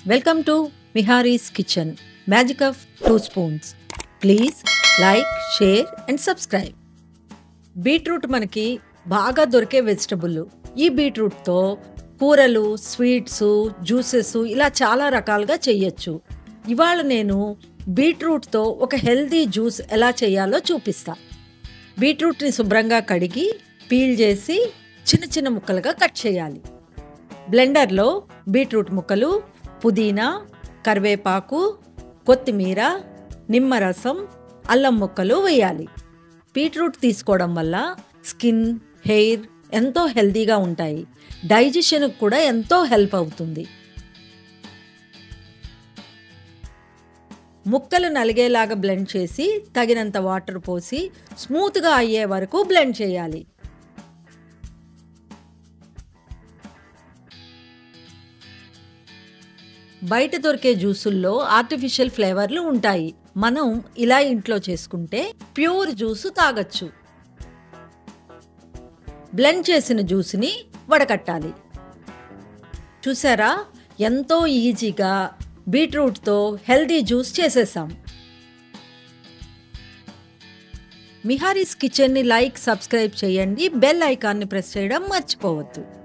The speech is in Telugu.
Welcome to Mihari's Kitchen, Magic of 2 spoons. Please like, share and subscribe. Beetroot మనకి బాగా దొరికే వెజిటబుల్. ఈ బీట్రూట్తో కూరలు, స్వీట్స్, జ్యూసెస్ ఇలా చాలా రకాలుగా చేయొచ్చు. ఇవాళ నేను బీట్రూట్తో ఒక హెల్దీ జ్యూస్ ఎలా చేయాలో చూపిస్తా. బీట్రూట్ని శుభ్రంగా కడిగి పీల్ చేసి చిన్న చిన్న ముక్కలుగా కట్ చేయాలి. బ్లెండర్లో బీట్రూట్ ముక్కలు, పుదీనా, కరివేపాకు, కొత్తిమీర, నిమ్మరసం, అల్లం ముక్కలు వేయాలి. బీట్రూట్ తీసుకోవడం వల్ల స్కిన్, హెయిర్ ఎంతో హెల్తీగా ఉంటాయి. డైజెషన్కి కూడా ఎంతో హెల్ప్ అవుతుంది. ముక్కలు నలిగేలాగా బ్లెండ్ చేసి తగినంత వాటర్ పోసి స్మూత్గా అయ్యే వరకు బ్లెండ్ చేయాలి. బయట దొరికే జ్యూసుల్లో ఆర్టిఫిషియల్ ఫ్లేవర్లు ఉంటాయి. మనం ఇలా ఇంట్లో చేసుకుంటే ప్యూర్ జ్యూసు తాగొచ్చు. బ్లెండ్ చేసిన జ్యూస్ని వడకట్టాలి. చూసారా, ఎంతో ఈజీగా బీట్రూట్తో హెల్దీ జ్యూస్ చేసేసాం. మిహారీస్ కిచెన్ని లైక్, సబ్స్క్రైబ్ చేయండి. బెల్ ఐకాన్ని ప్రెస్ చేయడం మర్చిపోవద్దు.